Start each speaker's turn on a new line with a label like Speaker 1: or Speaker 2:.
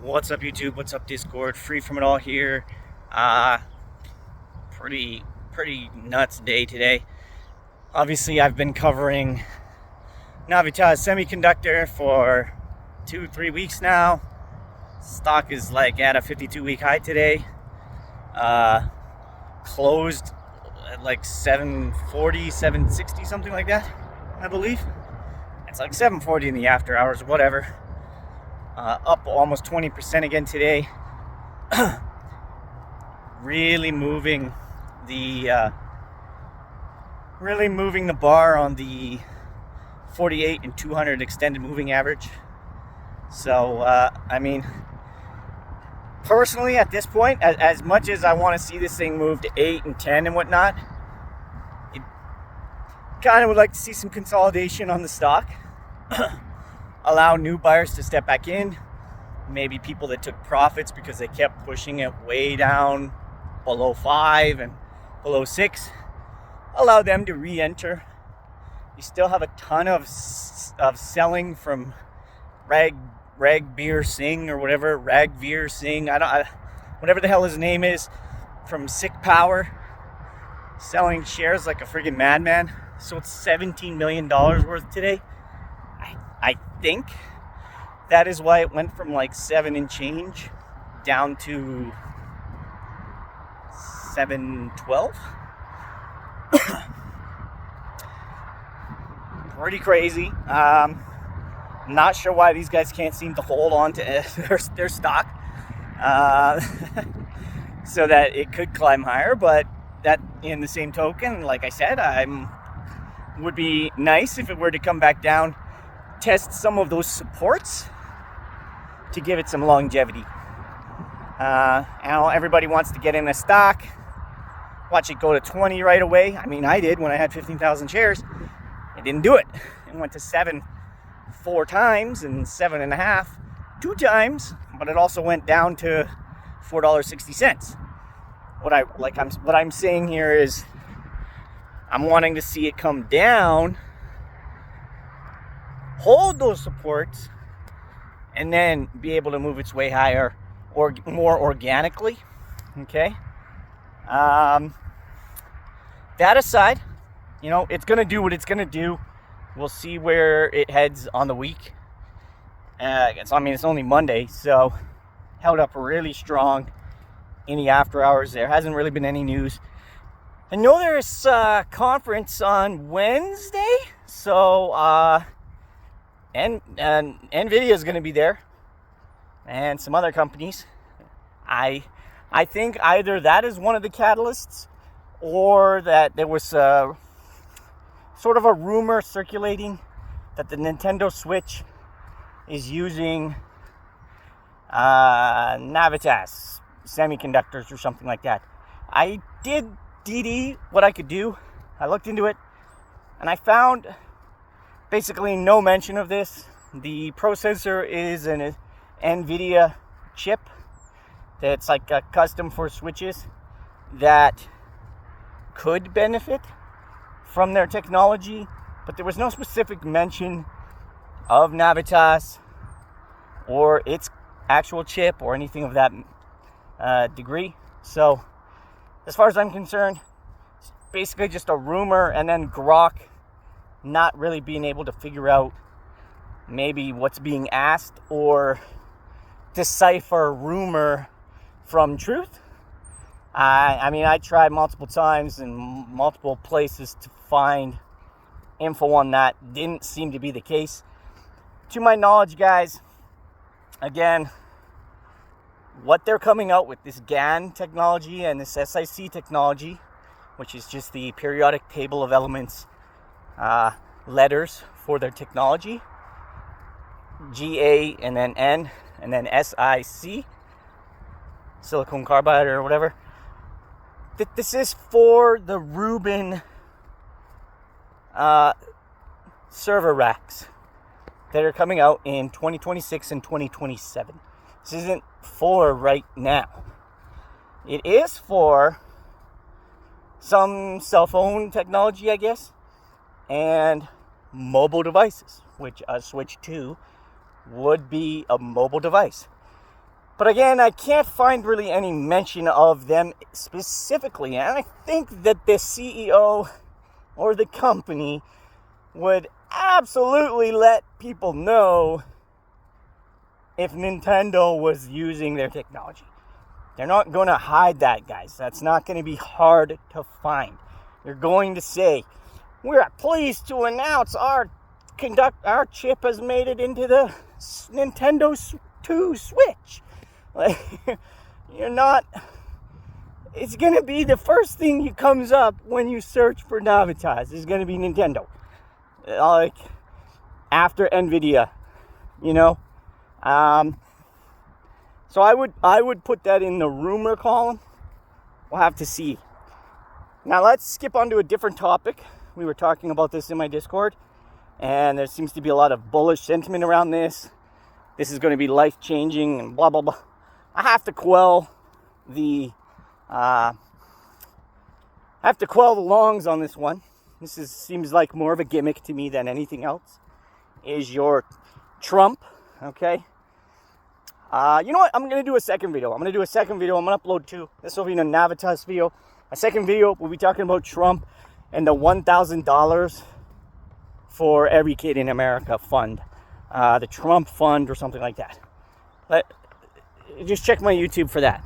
Speaker 1: What's up, YouTube? What's up, Discord? Free from it all here. Uh, pretty nuts day today. Obviously, I've been covering Nvts Semiconductor for 2-3 weeks now. Stock is like at a 52-week high today. Closed at like 740, 760, something like that, I believe. It's like 740 in the after hours, whatever. Up almost 20% again today. really moving the bar on the 48 and 200 extended moving average. So I mean, personally at this point, as much as I want to see this thing move to 8 and 10 and whatnot, it kind of would like to see some consolidation on the stock. Allow new buyers to step back in. Maybe people that took profits because they kept pushing it way down below 5 and below 6. Allow them to re-enter. You still have a ton of selling from Ragveer Singh or whatever, Ragveer Singh, whatever the hell his name is, from Sick Power, selling shares like a friggin' madman. So it's $17 million worth today. I think that is why it went from like 7 and change down to 712. Pretty crazy. Not sure why these guys can't seem to hold on to their stock so that it could climb higher. But that, in the same token, like I said, would be nice if it were to come back down, test some of those supports to give it some longevity. Everybody wants to get in a stock, watch it go to 20 right away. I mean, I did when I had 15,000 shares. I didn't do it. It went to 7 4 times and 7.5 2 times, but it also went down to $4.60. What I'm saying here is I'm wanting to see it come down, hold those supports, and then be able to move its way higher or more organically. Okay. That aside, it's going to do what it's going to do. We'll see where it heads on the week. It's only Monday, so held up really strong in the after hours. There hasn't really been any news. I know there's a conference on Wednesday, so and Nvidia is going to be there, and some other companies. I think either that is one of the catalysts, or that there was sort of a rumor circulating that the Nintendo Switch is using Navitas semiconductors or something like that. I did DD what I could do. I looked into it, and I found basically no mention of this. The processor is an Nvidia chip that's like a custom for switches that could benefit from their technology, but there was no specific mention of Navitas or its actual chip or anything of that degree. So as far as I'm concerned, it's basically just a rumor, and then Grok not really being able to figure out maybe what's being asked or decipher rumor from truth. I tried multiple times in multiple places to find info on that. Didn't seem to be the case. To my knowledge, guys, again, what they're coming out with, this GAN technology and this SiC technology, which is just the periodic table of elements letters for their technology, GA and then N and then SiC, silicon carbide or whatever. This is for the Rubin server racks that are coming out in 2026 and 2027. This isn't for right now. It is for some cell phone technology, I guess, and mobile devices, which a Switch 2 would be a mobile device. But again, I can't find really any mention of them specifically. And I think that the CEO or the company would absolutely let people know if Nintendo was using their technology. They're not going to hide that, guys. That's not going to be hard to find. They're going to say, we're pleased to announce our chip has made it into the Nintendo 2 Switch. Like, you're not... It's going to be the first thing that comes up when you search for Navitas. Is going to be Nintendo. Like, after Nvidia, you know? So I would put that in the rumor column. We'll have to see. Now let's skip on to a different topic. We were talking about this in my Discord, and there seems to be a lot of bullish sentiment around this. This is going to be life-changing and blah, blah, blah. I have to quell the longs on this one. This seems like more of a gimmick to me than anything else. Is your Trump, okay? You know what? I'm going to do a second video. I'm going to upload two. This will be a Navitas video. A second video, we'll be talking about Trump and the $1,000 for every kid in America fund. The Trump fund or something like that. Just check my YouTube for that.